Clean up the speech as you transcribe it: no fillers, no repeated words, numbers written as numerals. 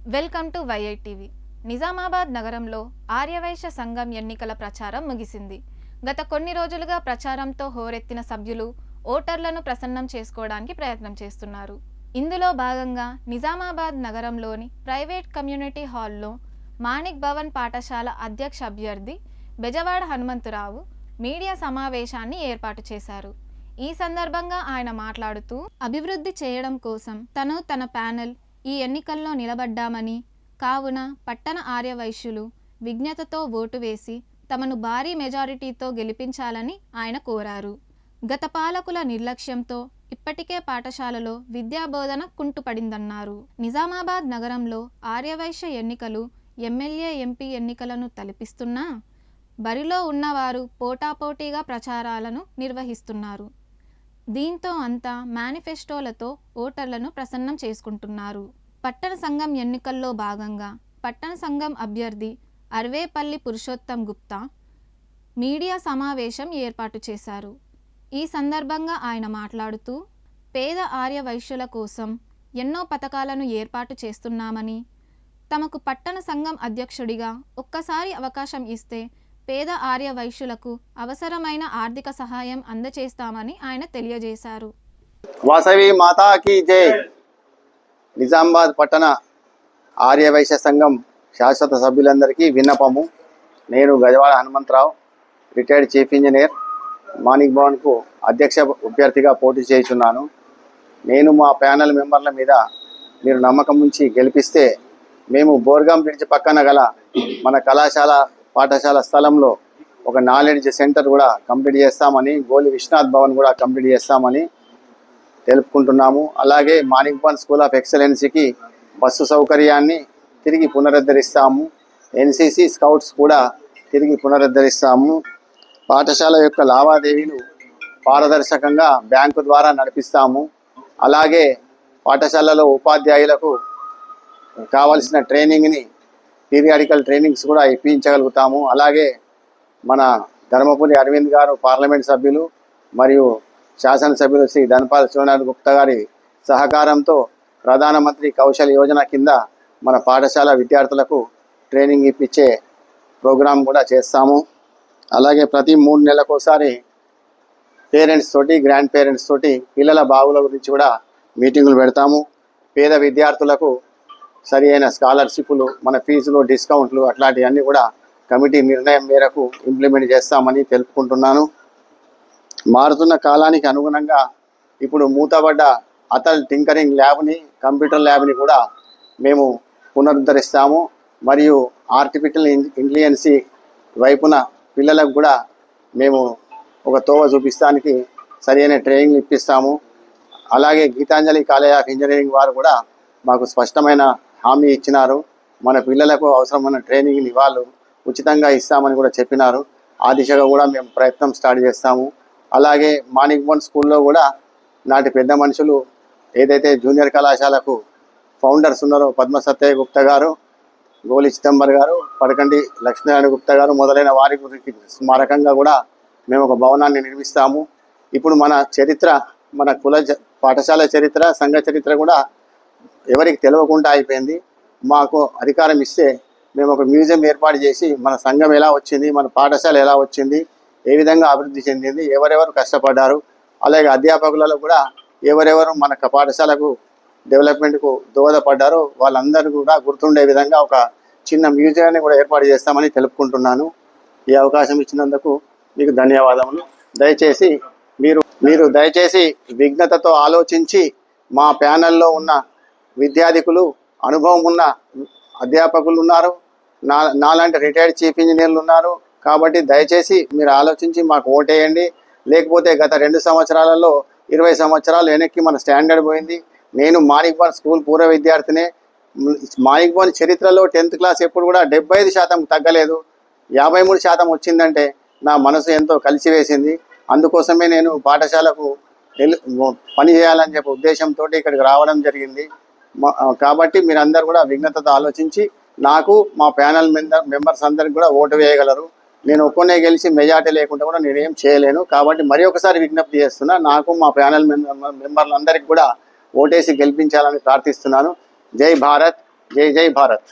Welcome to YITV. Nizamabad నగరంలో ఆర్యవైశ్య సంఘం ఎన్నికల ప్రచారం ముగిసింది. గత కొన్ని రోజులుగా ప్రచారంతో హోరెత్తిన సభ్యులు ఓటర్లను ప్రసన్నం చేసుకోవడానికి ప్రయత్నం చేస్తున్నారు. ఇందులో భాగంగా నిజామాబాద్ నగరంలోని ప్రైవేట్ కమ్యూనిటీ హాల్లో మాణిక్ భవన్ పాఠశాల అధ్యక్ష అభ్యర్థి బెజవాడ హనుమంతరావు మీడియా సమావేశాన్ని ఏర్పాటు చేశారు. ఈ సందర్భంగా ఆయన మాట్లాడుతూ, అభివృద్ధి చేయడం కోసం తన ప్యానెల్ ఈ ఎన్నికల్లో నిలబడ్డామని, కావున పట్టణ ఆర్యవైశ్యులు విజ్ఞతతో ఓటు వేసి తమను భారీ మెజారిటీతో గెలిపించాలని ఆయన కోరారు. గత పాలకుల నిర్లక్ష్యంతో ఇప్పటికే పాఠశాలలో విద్యాబోధన కుంటుపడిందన్నారు. నిజామాబాద్ నగరంలో ఆర్యవైశ్య ఎన్నికలు ఎమ్మెల్యే, ఎంపీ ఎన్నికలను తలపిస్తున్నా బరిలో ఉన్నవారు పోటాపోటీగా ప్రచారాలను నిర్వహిస్తున్నారు. దీంతో అంతా మేనిఫెస్టోలతో ఓటర్లను ప్రసన్నం చేసుకుంటున్నారు. పట్టణ సంఘం ఎన్నికల్లో భాగంగా పట్టణ సంఘం అభ్యర్థి అర్వేపల్లి పురుషోత్తం గుప్తా మీడియా సమావేశం ఏర్పాటు చేశారు. ఈ సందర్భంగా ఆయన మాట్లాడుతూ, పేద ఆర్య వైశ్యుల కోసం ఎన్నో పథకాలను ఏర్పాటు చేస్తున్నామని, తమకు పట్టణ సంఘం అధ్యక్షుడిగా ఒక్కసారి అవకాశం ఇస్తే పేద ఆర్య వైశ్యులకు అవసరమైన ఆర్థిక సహాయం అందజేస్తామని ఆయన తెలియజేశారు. వాసవి మాతా కీ జై. నిజామాబాద్ పట్టణ ఆర్యవైశ్య సంఘం శాశ్వత సభ్యులందరికీ విన్నపము. నేను Gajavada Hanumantharao, retired chief engineer, Manik భవన్కు అధ్యక్ష అభ్యర్థిగా పోటీ చేస్తున్నాను. నేను మా ప్యానెల్ మెంబర్ల మీద మీరు నమ్మకం ఉంచి గెలిపిస్తే మేము బోర్గాం బ్రిడ్జ్ పక్కన గల మన పాఠశాల స్థలంలో ఒక నాలెడ్జ్ సెంటర్ కూడా కంప్లీట్ చేస్తామని, గోలి విశ్వనాథ్ భవన్ కూడా కంప్లీట్ చేస్తామని తెలుపుకుంటున్నాము. అలాగే మాణిక్ భవన్ స్కూల్ ఆఫ్ ఎక్సలెన్సీకి బస్సు సౌకర్యాన్ని తిరిగి పునరుద్ధరిస్తాము. ఎన్సిసి స్కౌట్స్ కూడా తిరిగి పునరుద్ధరిస్తాము. పాఠశాల యొక్క లావాదేవీలు పారదర్శకంగా బ్యాంకు ద్వారా నడిపిస్తాము. అలాగే పాఠశాలలో ఉపాధ్యాయులకు కావలసిన ట్రైనింగ్ని, పీరియాడికల్ ట్రైనింగ్స్ కూడా ఇప్పించగలుగుతాము. అలాగే మన ధర్మపురి అరవింద్ గారు పార్లమెంట్ సభ్యులు మరియు శాసనసభ్యులు శ్రీ ధనపాల్ శివనారాయణ గుప్తా గారి సహకారంతో ప్రధానమంత్రి కౌశల్ యోజన కింద మన పాఠశాల విద్యార్థులకు ట్రైనింగ్ ఇప్పించే ప్రోగ్రాం కూడా చేస్తాము. అలాగే ప్రతి 3 నెలలకోసారి పేరెంట్స్ తోటి, గ్రాండ్ పేరెంట్స్ తోటి పిల్లల బాగుల గురించి కూడా మీటింగులు పెడతాము. పేద విద్యార్థులకు సరి అయిన స్కాలర్షిప్లు, మన ఫీజులు, డిస్కౌంట్లు అట్లాంటివన్నీ కూడా కమిటీ నిర్ణయం మేరకు ఇంప్లిమెంట్ చేస్తామని తెలుపుకుంటున్నాను. మారుతున్న కాలానికి అనుగుణంగా ఇప్పుడు మూతబడ్డ అటల్ టింకరింగ్ ల్యాబ్ని, కంప్యూటర్ ల్యాబ్ని కూడా మేము పునరుద్ధరిస్తాము. మరియు ఆర్టిఫిషియల్ ఇంటెలిజెన్సీ వైపున పిల్లలకు కూడా మేము ఒక తోవ చూపిస్తానికి సరైన ట్రైనింగ్ ఇప్పిస్తాము. అలాగే గీతాంజలి కాలేజ్ ఆఫ్ ఇంజనీరింగ్ వారు కూడా మాకు స్పష్టమైన హామీ ఇచ్చినారు. మన పిల్లలకు అవసరమైన ట్రైనింగ్ని వాళ్ళు ఉచితంగా ఇస్తామని కూడా చెప్పినారు. ఆ దిశగా కూడా మేము ప్రయత్నం స్టార్ట్ చేస్తాము. అలాగే మాణిక్ భవన్ స్కూల్లో కూడా నాటి పెద్ద మనుషులు ఏదైతే జూనియర్ కళాశాలకు ఫౌండర్స్ ఉన్నారో పద్మ సత్యయ్య గుప్తా గారు, గోలి చిదంబర్ గారు, పడకండి లక్ష్మీనారాయణ గుప్తా గారు మొదలైన వారి గురించి స్మారకంగా కూడా మేము ఒక భవనాన్ని నిర్మిస్తాము. ఇప్పుడు మన చరిత్ర, మన పాఠశాల చరిత్ర, సంఘ చరిత్ర కూడా ఎవరికి తెలియకుండా అయిపోయింది. మాకు అధికారం ఇస్తే మేము ఒక మ్యూజియం ఏర్పాటు చేసి మన సంఘం ఎలా వచ్చింది, మన పాఠశాల ఎలా వచ్చింది, ఏ విధంగా అభివృద్ధి చెందింది, ఎవరెవరు కష్టపడ్డారు, అలాగే అధ్యాపకులలో కూడా ఎవరెవరు మన పాఠశాలకు డెవలప్మెంట్కు దోహదపడ్డారో వాళ్ళందరూ కూడా గుర్తుండే విధంగా ఒక చిన్న మ్యూజియాన్ని కూడా ఏర్పాటు చేస్తామని తెలుపుకుంటున్నాను. ఈ అవకాశం ఇచ్చినందుకు మీకు ధన్యవాదములు. దయచేసి మీరు దయచేసి విఘ్నతతో ఆలోచించి మా ప్యానెల్లో ఉన్న విద్యార్థికులు, అనుభవం ఉన్న అధ్యాపకులు ఉన్నారు, నాలాంటి రిటైర్డ్ చీఫ్ ఇంజనీర్లు ఉన్నారు. కాబట్టి దయచేసి మీరు ఆలోచించి మాకు ఓటేయండి. లేకపోతే గత 2 సంవత్సరాలలో 20 సంవత్సరాలు వెనక్కి మన స్టాండర్డ్ పోయింది. నేను మాణిక్ భవన్ స్కూల్ పూర్వ విద్యార్థినే. మాణిక్ భవన్ చరిత్రలో 10th క్లాస్ ఎప్పుడు కూడా 75% తగ్గలేదు, 53% వచ్చిందంటే నా మనసు ఎంతో కలిసివేసింది. అందుకోసమే నేను పాఠశాలకు పని చేయాలని చెప్పే ఉద్దేశంతో ఇక్కడికి రావడం జరిగింది. కాబట్టి మీరందరూ కూడా విఘ్నతతో ఆలోచించి నాకు, మా ప్యానెల్ మెంబర్స్ అందరికి కూడా ఓటు వేయగలరు. నేను ఒక్కనే గెలిచి మెజార్టీ లేకుండా కూడా నేనేం చేయలేను. కాబట్టి మరి ఒకసారి విజ్ఞప్తి చేస్తున్నా, నాకు మా ప్యానెల్ మెంబర్లందరికీ కూడా ఓటేసి గెలిపించాలని ప్రార్థిస్తున్నాను. జై భారత్. జై జై భారత్.